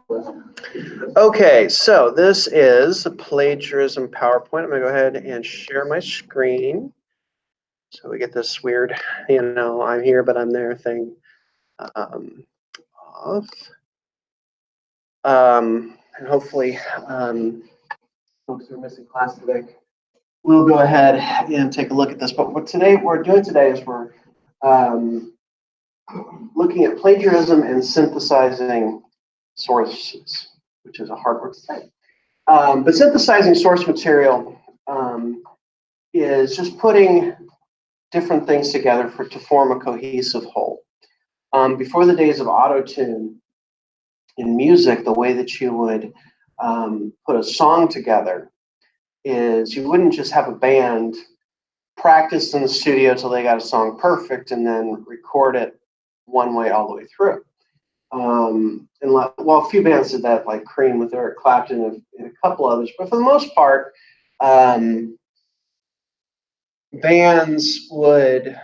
Okay, so this is a plagiarism PowerPoint. I'm going to go ahead and share my screen. So we get this weird, I'm here, but I'm there thing off. And hopefully, folks who are missing class today, we'll go ahead and take a look at this. But what we're doing today is we're looking at plagiarism and synthesizing sources, which is a hard word to say. But synthesizing source material is just putting different things together to form a cohesive whole. Before the days of auto-tune in music, the way that you would put a song together is you wouldn't just have a band practice in the studio till they got a song perfect and then record it one way all the way through. A few bands did that, like Cream with Eric Clapton and a couple others, but for the most part, bands would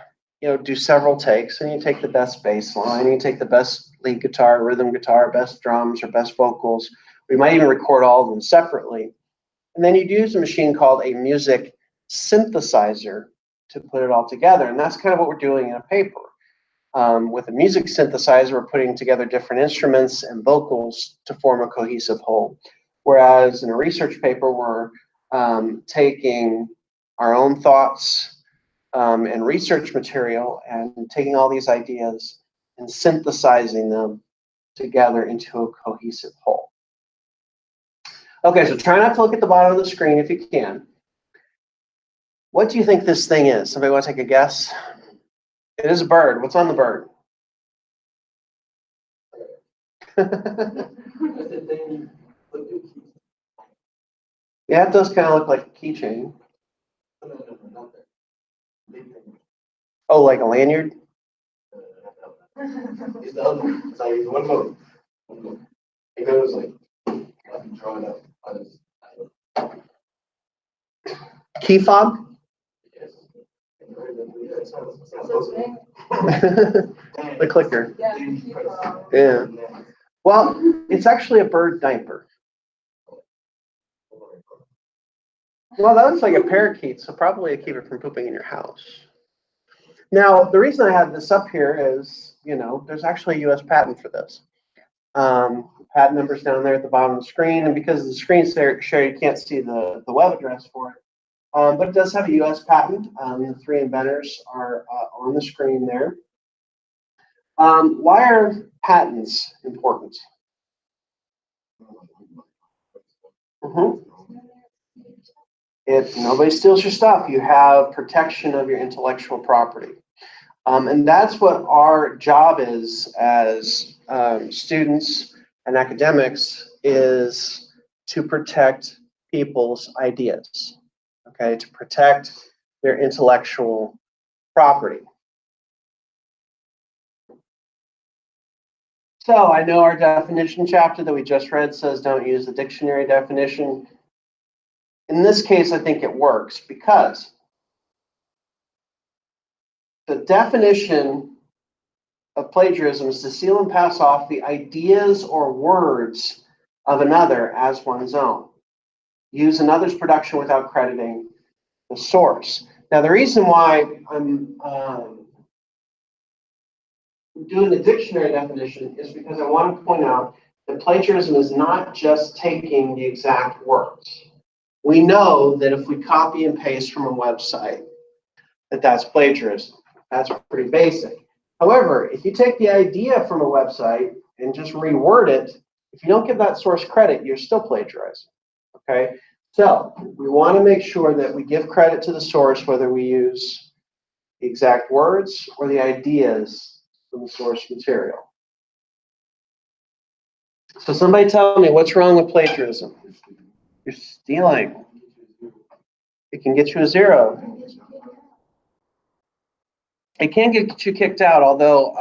do several takes, and you take the best bass line, you take the best lead guitar, rhythm guitar, best drums, or best vocals. We might even record all of them separately. And then you'd use a machine called a music synthesizer to put it all together. And that's kind of what we're doing in a paper. With a music synthesizer, we're putting together different instruments and vocals to form a cohesive whole. Whereas in a research paper, we're taking our own thoughts and research material and taking all these ideas and synthesizing them together into a cohesive whole. Okay, so try not to look at the bottom of the screen if you can. What do you think this thing is? Somebody want to take a guess? It is a bird. What's on the bird? Yeah, it does kind of look like a keychain. Oh, like a lanyard? One more. It goes like drawn up. Key fob? The clicker. Yeah. Well, it's actually a bird diaper. Well, that looks like a parakeet, so probably to keep it from pooping in your house. Now, the reason I have this up here is, there's actually a US patent for this. Patent number's down there at the bottom of the screen, and because the screen's share, you can't see the web address for it. But it does have a US patent. The three inventors are on the screen there. Why are patents important? If nobody steals your stuff, you have protection of your intellectual property. And that's what our job is as students and academics, is to protect people's ideas, okay, to protect their intellectual property. So I know our definition chapter that we just read says don't use the dictionary definition. In this case, I think it works because the definition of plagiarism is to steal and pass off the ideas or words of another as one's own. Use another's production without crediting the source. Now, the reason why I'm doing the dictionary definition is because I want to point out that plagiarism is not just taking the exact words. We know that if we copy and paste from a website, that's plagiarism. That's pretty basic. However, if you take the idea from a website and just reword it, if you don't give that source credit, you're still plagiarizing. Okay? So we want to make sure that we give credit to the source, whether we use the exact words or the ideas from the source material. So somebody tell me, what's wrong with plagiarism? You're stealing. It can get you a 0. It can get you kicked out, although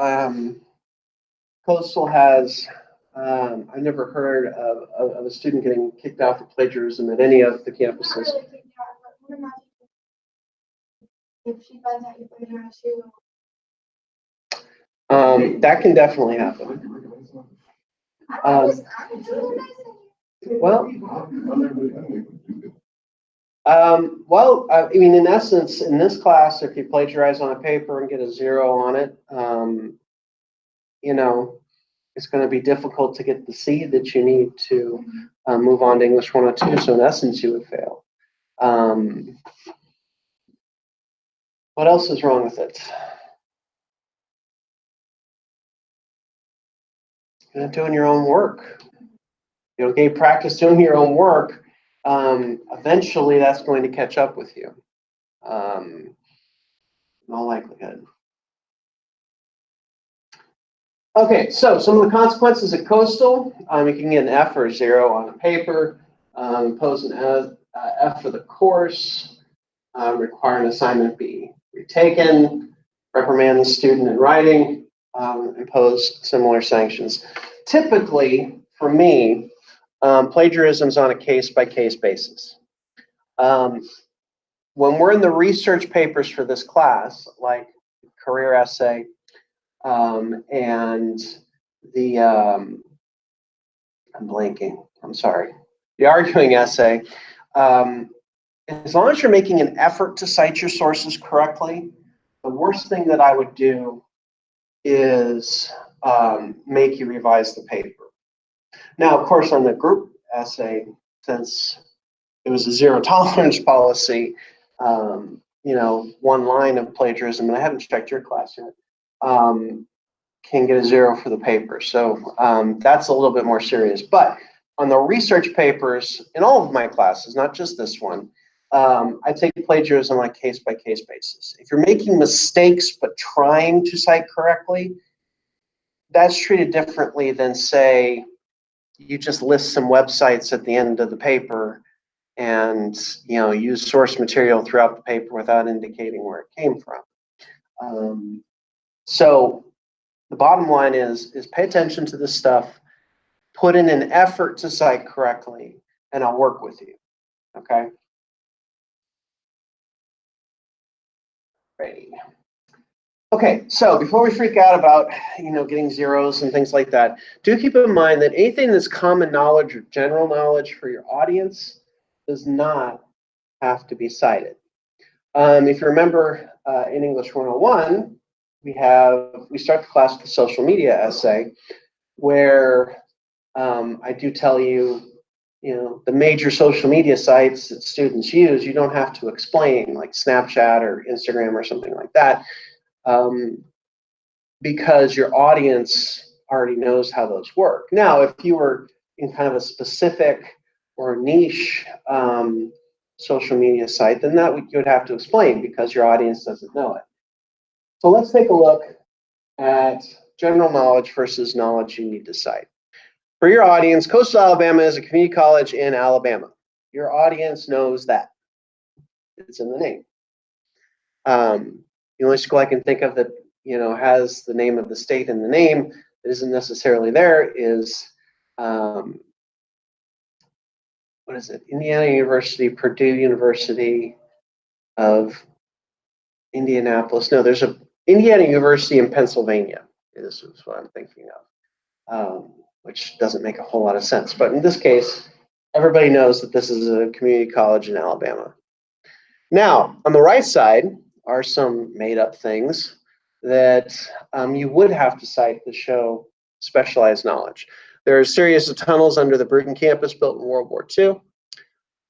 Coastal has, I've never heard of a student getting kicked out for plagiarism at any of the campuses. If she finds out you plagiarized, she will. That can definitely happen. I'm doing nice. Well, I mean, in essence, in this class, if you plagiarize on a paper and get a 0 on it, you know, it's going to be difficult to get the C that you need to move on to English 102. So in essence, you would fail. What else is wrong with it? You're not doing your own work. You know, practice doing your own work. Eventually, that's going to catch up with you. In all likelihood. Okay, so some of the consequences at coastal, you can get an F or a 0 on a paper, impose an F for the course, require an assignment be retaken, reprimand the student in writing, impose similar sanctions. Typically, for me, plagiarism is on a case-by-case basis. When we're in the research papers for this class, like career essay, and the, I'm blanking, I'm sorry, the arguing essay, as long as you're making an effort to cite your sources correctly, the worst thing that I would do is make you revise the paper. Now, of course, on the group essay, since it was a 0 tolerance policy, you know, one line of plagiarism, and I haven't checked your class yet, can get a 0 for the paper. So that's a little bit more serious. But on the research papers, in all of my classes, not just this one, I take plagiarism on a case-by-case basis. If you're making mistakes but trying to cite correctly, that's treated differently than, say, you just list some websites at the end of the paper and, you know, use source material throughout the paper without indicating where it came from. So the bottom line is pay attention to this stuff, put in an effort to cite correctly, and I'll work with you, okay? Ready. Okay, so before we freak out about, you know, getting 0s and things like that, do keep in mind that anything that's common knowledge or general knowledge for your audience does not have to be cited. If you remember in English 101, we start the class with a social media essay where I do tell you, you know, the major social media sites that students use, you don't have to explain, like Snapchat or Instagram or something like that, because your audience already knows how those work. Now, if you were in kind of a specific or niche social media site, then that you would have to explain because your audience doesn't know it. So let's take a look at general knowledge versus knowledge you need to cite. For your audience, Coastal Alabama is a community college in Alabama. Your audience knows that. It's in the name. The only school I can think of that, you know, has the name of the state in the name that isn't necessarily there is, what is it? Indiana University, Purdue University of Indianapolis. No, there's a Indiana University in Pennsylvania is what I'm thinking of, which doesn't make a whole lot of sense. But in this case, everybody knows that this is a community college in Alabama. Now, on the right side are some made-up things that you would have to cite to show specialized knowledge. There are a series of tunnels under the Bruton campus built in World War II.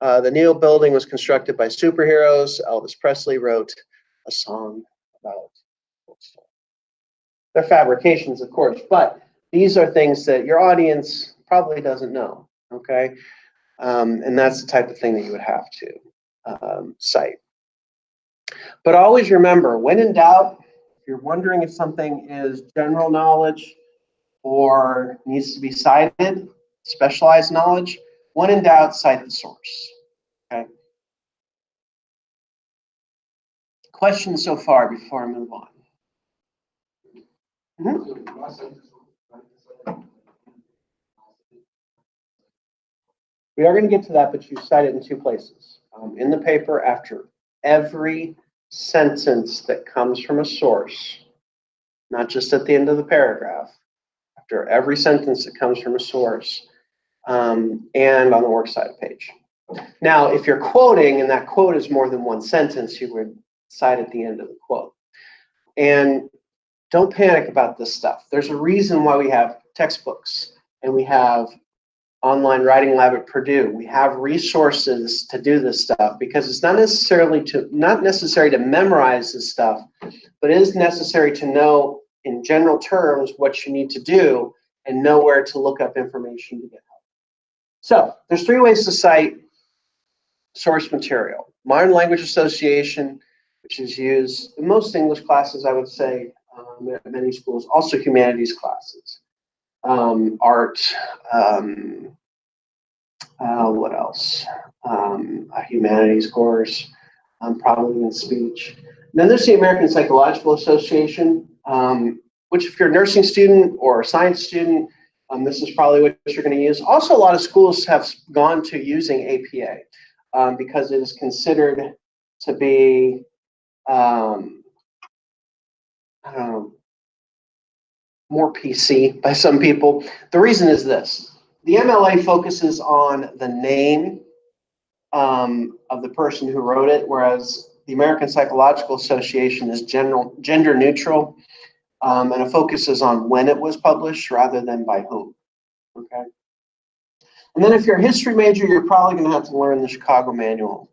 The Neal building was constructed by superheroes. Elvis Presley wrote a song about coastal. They're fabrications, of course, but these are things that your audience probably doesn't know, okay? And that's the type of thing that you would have to cite. But always remember, when in doubt, if you're wondering if something is general knowledge or needs to be cited, specialized knowledge, when in doubt, cite the source, okay? Questions so far before I move on? We are going to get to that, but you cite it in 2 places. In the paper, after every sentence that comes from a source, not just at the end of the paragraph, after every sentence that comes from a source, and on the works cited page. Now, if you're quoting and that quote is more than one sentence, you would cite at the end of the quote. And don't panic about this stuff. There's a reason why we have textbooks and we have online writing lab at Purdue. We have resources to do this stuff because it's not necessary to memorize this stuff, but it is necessary to know in general terms what you need to do and know where to look up information to get help. So there's 3 ways to cite source material. Modern language association, which is used in most English classes, I would say, at many schools. Also humanities classes. Art, what else? A humanities course, probably in speech. And then there's the American Psychological Association, which if you're a nursing student or a science student, this is probably what you're going to use. Also, a lot of schools have gone to using APA because it is considered to be, I don't know, more PC by some people. The reason is this. The MLA focuses on the name of the person who wrote it, whereas the American Psychological Association is gender neutral, and it focuses on when it was published rather than by whom. Okay. And then if you're a history major, you're probably going to have to learn the Chicago Manual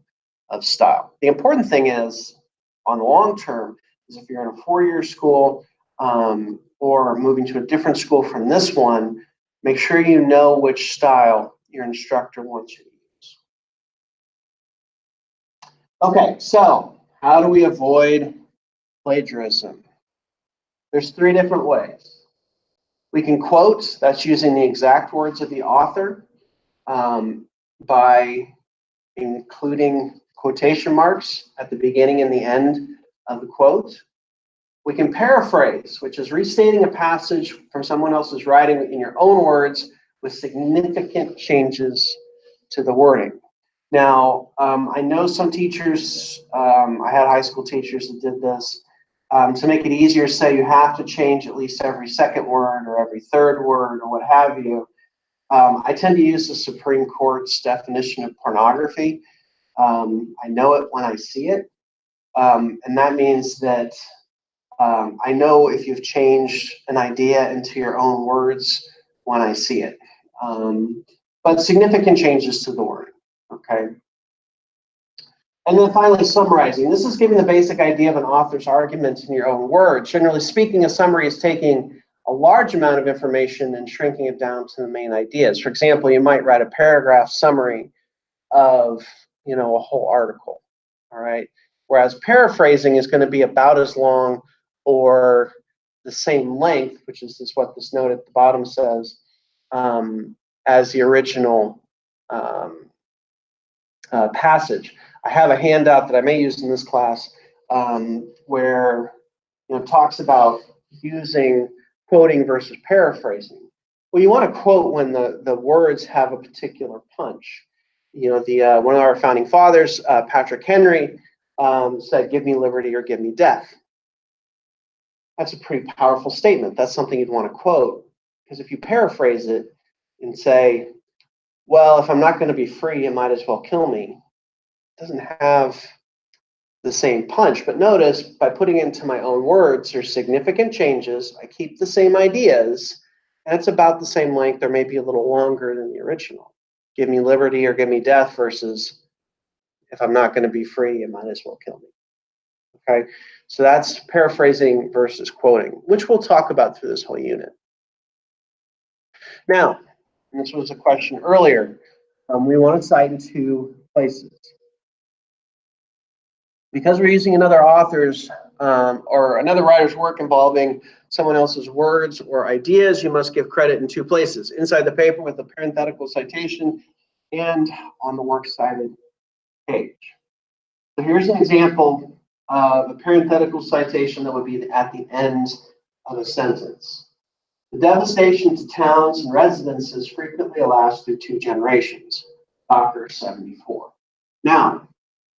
of Style. The important thing is, on the long term, is if you're in a 4-year school or moving to a different school from this one, make sure you know which style your instructor wants you to use. Okay, so how do we avoid plagiarism? There's 3 different ways. We can quote, that's using the exact words of the author by including quotation marks at the beginning and the end of the quote. We can paraphrase, which is restating a passage from someone else's writing in your own words with significant changes to the wording. Now, I know some teachers, I had high school teachers that did this. To make it easier, say you have to change at least every second word or every third word or what have you. I tend to use the Supreme Court's definition of pornography. I know it when I see it, and that means that I know if you've changed an idea into your own words when I see it. But significant changes to the wording, okay? And then finally, summarizing. This is giving the basic idea of an author's argument in your own words. Generally speaking, a summary is taking a large amount of information and shrinking it down to the main ideas. For example, you might write a paragraph summary of, a whole article, all right? Whereas paraphrasing is going to be about as long or the same length, which is what this note at the bottom says, as the original passage. I have a handout that I may use in this class where it talks about using quoting versus paraphrasing. Well, you want to quote when the words have a particular punch. One of our founding fathers, Patrick Henry, said, "Give me liberty or give me death." That's a pretty powerful statement. That's something you'd want to quote, because if you paraphrase it and say, well, if I'm not going to be free, you might as well kill me, it doesn't have the same punch. But notice, by putting it into my own words, there's significant changes. I keep the same ideas, and it's about the same length, or maybe a little longer than the original. Give me liberty or give me death versus if I'm not going to be free, you might as well kill me. Okay, so that's paraphrasing versus quoting, which we'll talk about through this whole unit. Now, and this was a question earlier, we want to cite in 2 places. Because we're using another author's or another writer's work involving someone else's words or ideas, you must give credit in 2 places: inside the paper with a parenthetical citation and on the works cited page. So here's an example of a parenthetical citation that would be at the end of a sentence. The devastation to towns and residences frequently lasts through 2 generations. Docker 74. Now,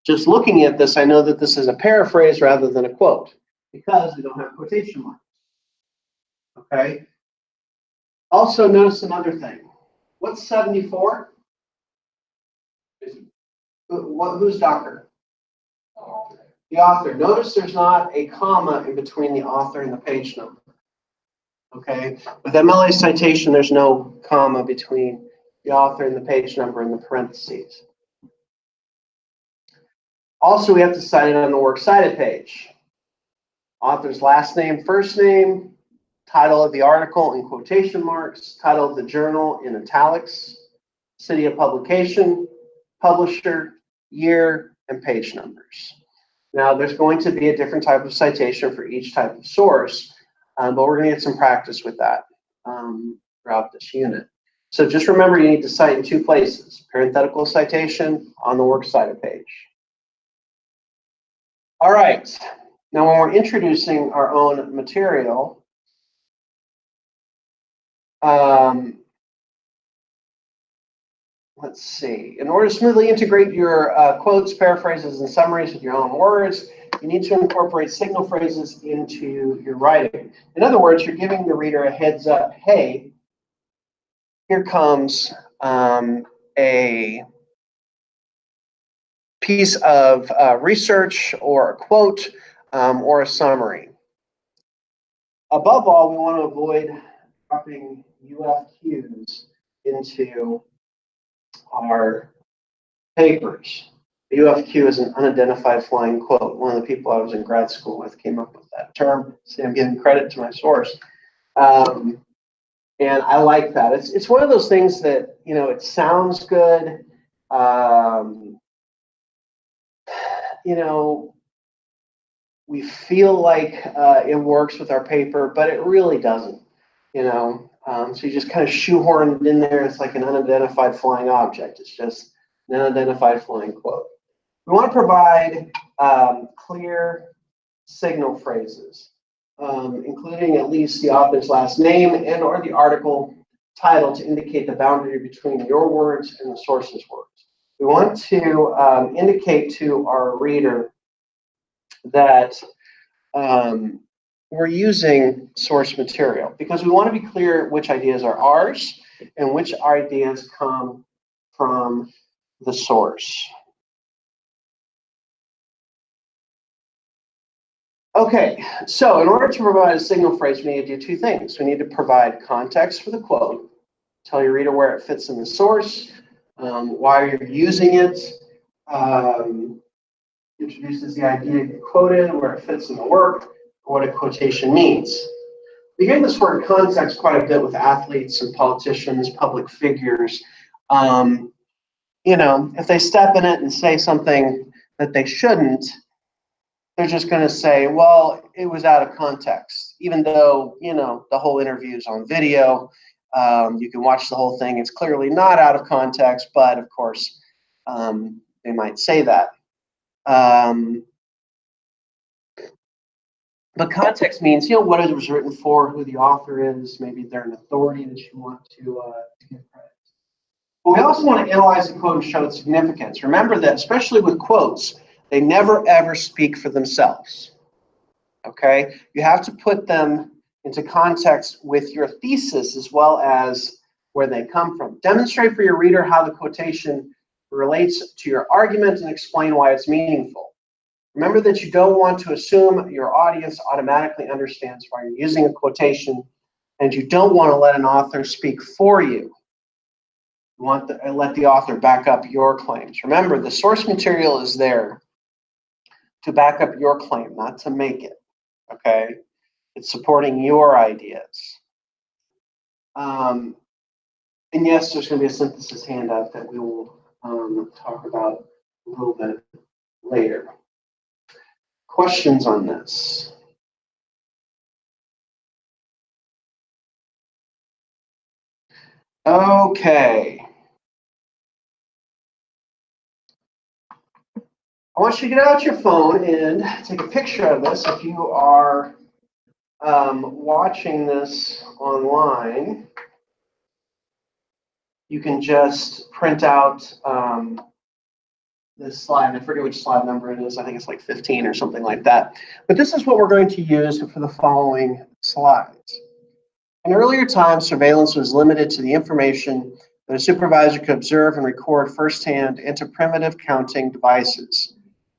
just looking at this, I know that this is a paraphrase rather than a quote because we don't have quotation marks. Okay? Also, notice another thing. What's 74? Who's doctor? The author. Notice there's not a comma in between the author and the page number. Okay? With MLA citation, there's no comma between the author and the page number in the parentheses. Also, we have to cite it on the works cited page. Author's last name, first name, title of the article in quotation marks, title of the journal in italics, city of publication, publisher, year, and page numbers. Now, there's going to be a different type of citation for each type of source, but we're going to get some practice with that throughout this unit. So just remember, you need to cite in two places, parenthetical citation on the works cited page. All right, now when we're introducing our own material, let's see. In order to smoothly integrate your quotes, paraphrases, and summaries with your own words, you need to incorporate signal phrases into your writing. In other words, you're giving the reader a heads up. Hey, here comes a piece of research or a quote or a summary. Above all, we want to avoid dropping UFQs into our papers. The UFQ is an unidentified flying quote. One of the people I was in grad school with came up with that term. See, I'm giving credit to my source. And I like that. It's one of those things that, you know, it sounds good. You know, we feel like it works with our paper, but it really doesn't, you know. So you just kind of shoehorn it in there. It's like an unidentified flying object. It's just an unidentified flying quote. We want to provide clear signal phrases, including at least the author's last name and or the article title to indicate the boundary between your words and the source's words. We want to indicate to our reader that we're using source material because we want to be clear which ideas are ours and which ideas come from the source. Okay, so in order to provide a signal phrase, we need to do two things. We need to provide context for the quote, tell your reader where it fits in the source, why you're using it, introduces the idea quoted, where it fits in the work, what a quotation means. We hear this word context quite a bit with athletes and politicians, public figures. You know, if they step in it and say something that they shouldn't, they're just going to say, well, it was out of context, even though, you know, the whole interview is on video. You can watch the whole thing. It's clearly not out of context, but of course, they might say that. But context means, you know, what it was written for, who the author is, maybe they're an authority that you want to give credit. But we also want to analyze the quote and show its significance. Remember that, especially with quotes, they never ever speak for themselves. Okay? You have to put them into context with your thesis as well as where they come from. Demonstrate for your reader how the quotation relates to your argument and explain why it's meaningful. Remember that you don't want to assume your audience automatically understands why you're using a quotation, and you don't want to let an author speak for you. You want to let the author back up your claims. Remember, the source material is there to back up your claim, not to make it, okay? It's supporting your ideas. And yes, there's going to be a synthesis handout that we will talk about a little bit later. Questions on this? Okay. I want you to get out your phone and take a picture of this. If you are watching this online, you can just print out this slide. I forget which slide number it is. I think it's like 15 or something like that. But this is what we're going to use for the following slides. In earlier times, surveillance was limited to the information that a supervisor could observe and record firsthand and to primitive counting devices.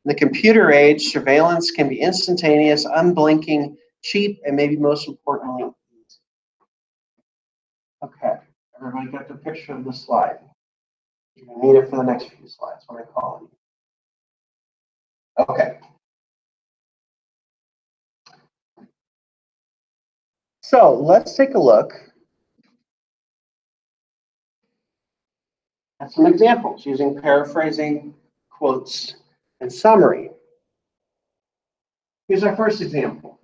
In the computer age, surveillance can be instantaneous, unblinking, cheap, and maybe most importantly, easy. Okay, everybody got the picture of this slide. You're going to need it for the next few slides when I call it. Okay. So let's take a look at some examples using paraphrasing, quotes, and summary. Here's our first example.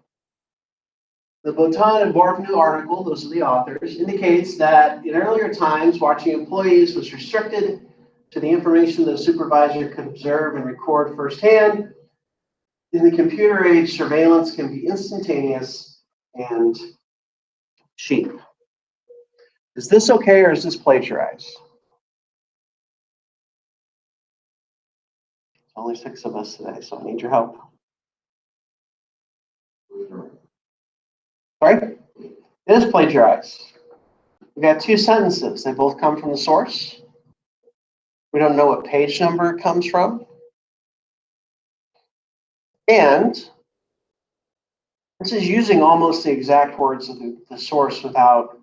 The Botan and Borvenu article, those are the authors, indicates that in earlier times, watching employees was restricted to the information the supervisor could observe and record firsthand. In the computer age, surveillance can be instantaneous and cheap. Is this okay or is this plagiarized? Only 6 of us today, so I need your help. Sorry? It is plagiarized. We got 2 sentences. They both come from the source. We don't know what page number it comes from. And this is using almost the exact words of the source without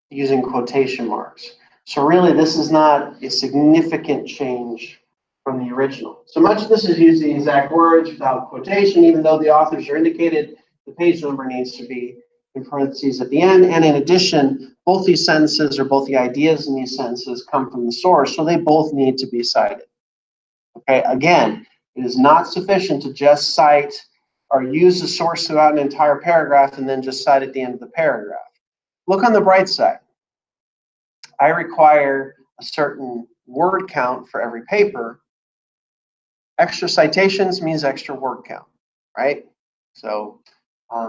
using quotation marks. So really, this is not a significant change from the original. So much of this is using the exact words without quotation, even though the authors are indicated, the page number needs to be in parentheses at the end. And in addition, both these sentences or both the ideas in these sentences come from the source, so they both need to be cited. Okay, again, it is not sufficient to just cite or use the source throughout an entire paragraph and then just cite at the end of the paragraph. Look on the bright side. I require a certain word count for every paper. Extra citations means extra word count, right? So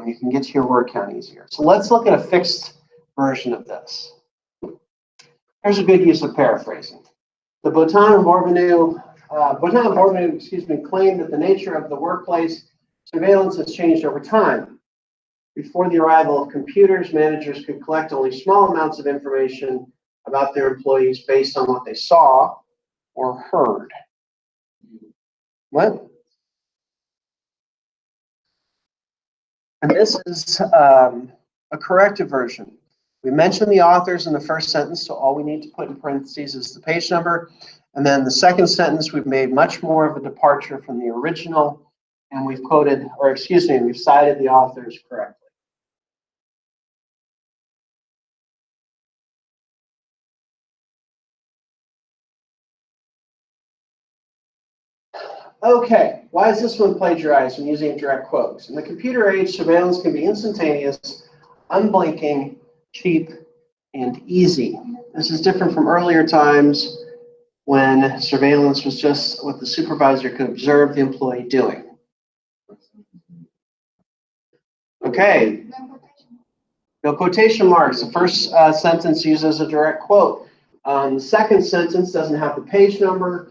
you can get to your word count easier. So let's look at a fixed version of this. Here's a good use of paraphrasing. The Botan and Borvenu, claimed that the nature of the workplace surveillance has changed over time. Before the arrival of computers, managers could collect only small amounts of information about their employees based on what they saw or heard. What? And this is a corrected version. We mentioned the authors in the first sentence, so all we need to put in parentheses is the page number. And then the second sentence, we've made much more of a departure from the original, and we've quoted, or excuse me, we've cited the authors correctly. Okay, why is this one plagiarized when using direct quotes? In the computer age, surveillance can be instantaneous, unblinking, cheap, and easy. This is different from earlier times when surveillance was just what the supervisor could observe the employee doing. Okay, no quotation marks. The first sentence uses a direct quote. The second sentence doesn't have the page number.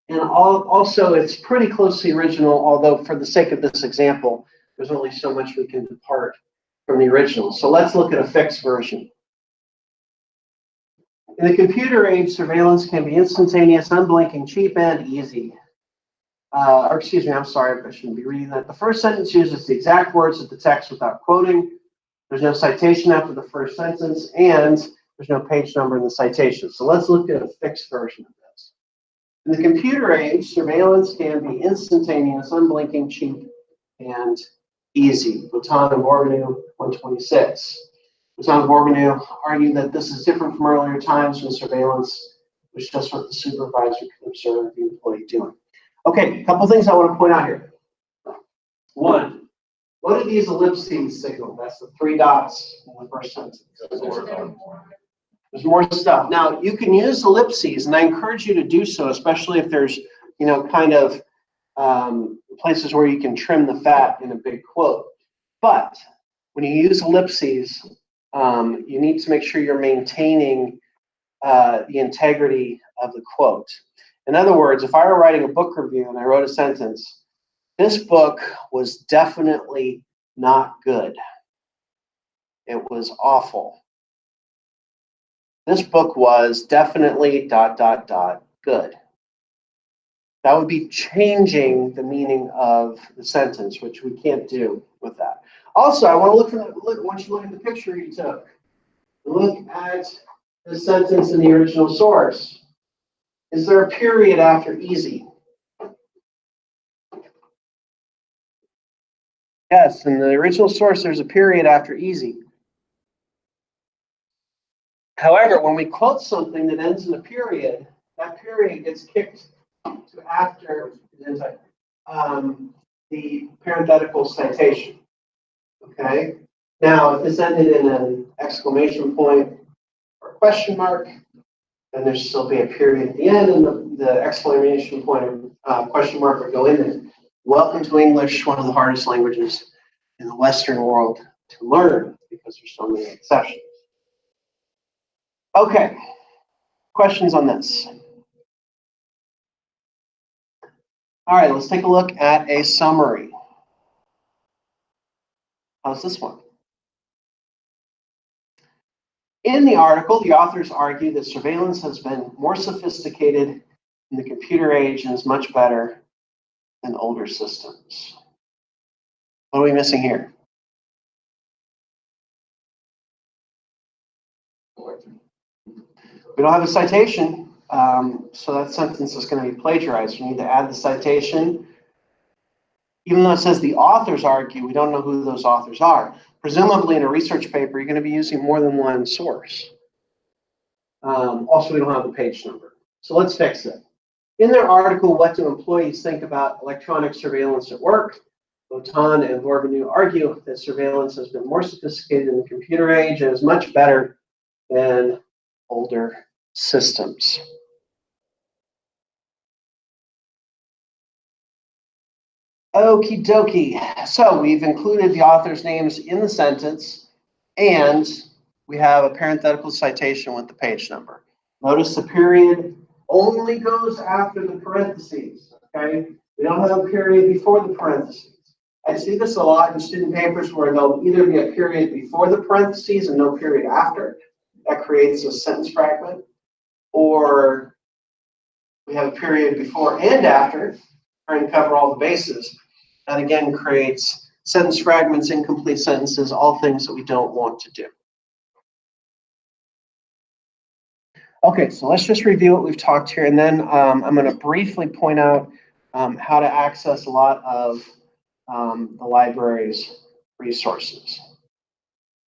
And also, it's pretty close to the original, although for the sake of this example, there's only so much we can depart from the original. So let's look at a fixed version. In the computer age, surveillance can be instantaneous, unblinking, cheap, and easy. Or excuse me, I'm sorry, I shouldn't be reading that. The first sentence uses the exact words of the text without quoting. There's no citation after the first sentence, and there's no page number in the citation. So let's look at a fixed version of this. In the computer age, surveillance can be instantaneous, unblinking, cheap, and easy. Botan and Borvenu, 126. Botan and Borvenu argue that this is different from earlier times when surveillance was just what the supervisor could observe the employee doing. Okay, a couple things I want to point out here. One, what do these ellipses signal? That's the 3 dots in the first sentence. There's more stuff. Now, you can use ellipses, and I encourage you to do so, especially if there's, kind of places where you can trim the fat in a big quote. But when you use ellipses, you need to make sure you're maintaining the integrity of the quote. In other words, if I were writing a book review and I wrote a sentence, this book was definitely not good. It was awful. This book was definitely ... good. That would be changing the meaning of the sentence, which we can't do with that. Also, I want to once you look at the picture you took, look at the sentence in the original source. Is there a period after easy? Yes, in the original source, there's a period after easy. However, when we quote something that ends in a period, that period gets kicked to after the parenthetical citation. Okay? Now, if this ended in an exclamation point or a question mark, then there'd still be a period at the end, and the exclamation point or question mark would go in there. Welcome to English, one of the hardest languages in the Western world to learn because there's so many exceptions. Okay, questions on this? All right, let's take a look at a summary. How's this one? In the article, the authors argue that surveillance has been more sophisticated in the computer age and is much better than older systems. What are we missing here? We don't have a citation, so that sentence is going to be plagiarized. You need to add the citation. Even though it says the authors argue, we don't know who those authors are. Presumably in a research paper, you're going to be using more than one source. Also, we don't have the page number. So let's fix it. In their article, What Do Employees Think About Electronic Surveillance at Work? Botan and Bourboulon argue that surveillance has been more sophisticated in the computer age and is much better than older systems. Okie dokie. So we've included the author's names in the sentence, and we have a parenthetical citation with the page number. Notice the period only goes after the parentheses, okay? We don't have a period before the parentheses. I see this a lot in student papers where there'll either be a period before the parentheses and no period after. That creates a sentence fragment. Or we have a period before and after, trying to cover all the bases. That again creates sentence fragments, incomplete sentences, all things that we don't want to do. Okay, so let's just review what we've talked here, and then I'm going to briefly point out how to access a lot of the library's resources.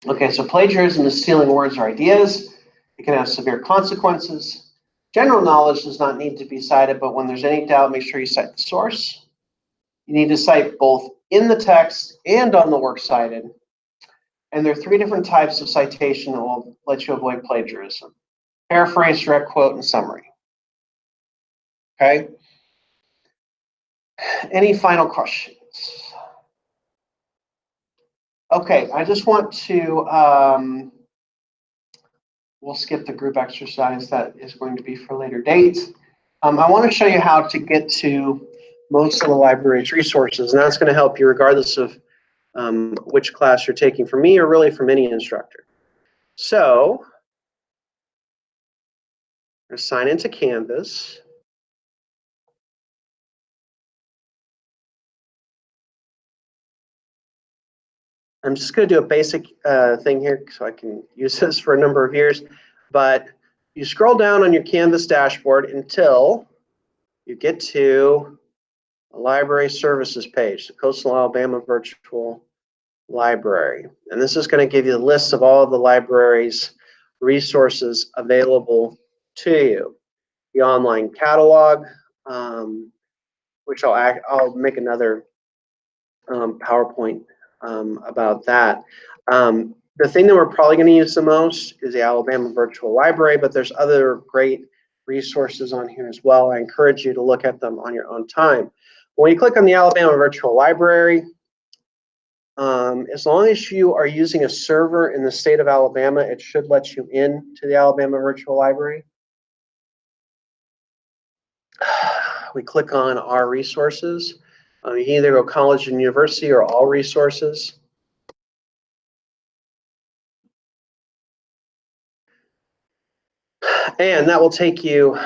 Okay, so plagiarism is stealing words or ideas. It can have severe consequences. General knowledge does not need to be cited, but when there's any doubt, make sure you cite the source. You need to cite both in the text and on the works cited. And there are 3 different types of citation that will let you avoid plagiarism: paraphrase, direct quote, and summary. Okay? Any final questions? Okay, I just want to, we'll skip the group exercise that is going to be for later dates. I want to show you how to get to most of the library's resources, and that's going to help you regardless of which class you're taking from me or really from any instructor. So, I'm going to sign into Canvas. I'm just going to do a basic thing here so I can use this for a number of years. But you scroll down on your Canvas dashboard until you get to the library services page, the Coastal Alabama Virtual Library. And this is going to give you a list of all of the library's resources available to you. The online catalog, which I'll make another PowerPoint about that. The thing that we're probably going to use the most is the Alabama Virtual Library, but there's other great resources on here as well. I encourage you to look at them on your own time. When you click on the Alabama Virtual Library, as long as you are using a server in the state of Alabama, it should let you in to the Alabama Virtual Library. We click on our resources. You can either go college and university or all resources. And that will take you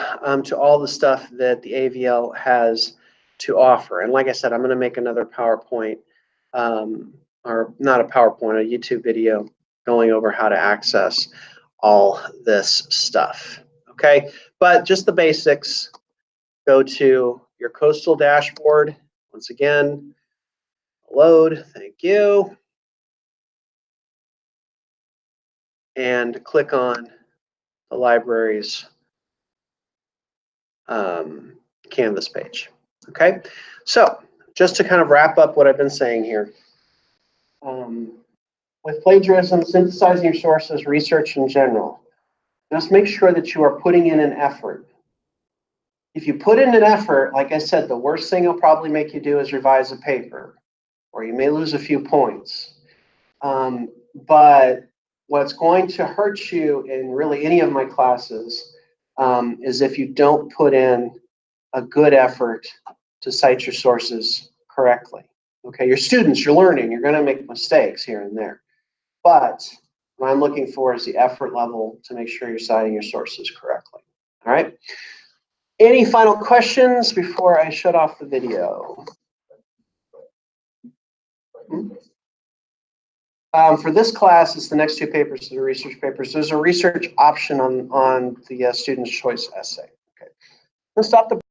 to all the stuff that the AVL has to offer. And like I said, I'm going to make another PowerPoint, or not a PowerPoint, a YouTube video going over how to access all this stuff. Okay, but just the basics. Go to your coastal dashboard. Once again, load, thank you. And click on the library's Canvas page. Okay, so just to kind of wrap up what I've been saying here. With plagiarism, synthesizing your sources, research in general, just make sure that you are putting in an effort. If you put in an effort, like I said, the worst thing it'll probably make you do is revise a paper, or you may lose a few points. But what's going to hurt you in really any of my classes is if you don't put in a good effort to cite your sources correctly. Okay, your students, you're learning, you're going to make mistakes here and there. But what I'm looking for is the effort level to make sure you're citing your sources correctly. All right. Any final questions before I shut off the video? For this class, it's the next two papers, the research papers. There's a research option on the student's choice essay. Okay. Let's stop the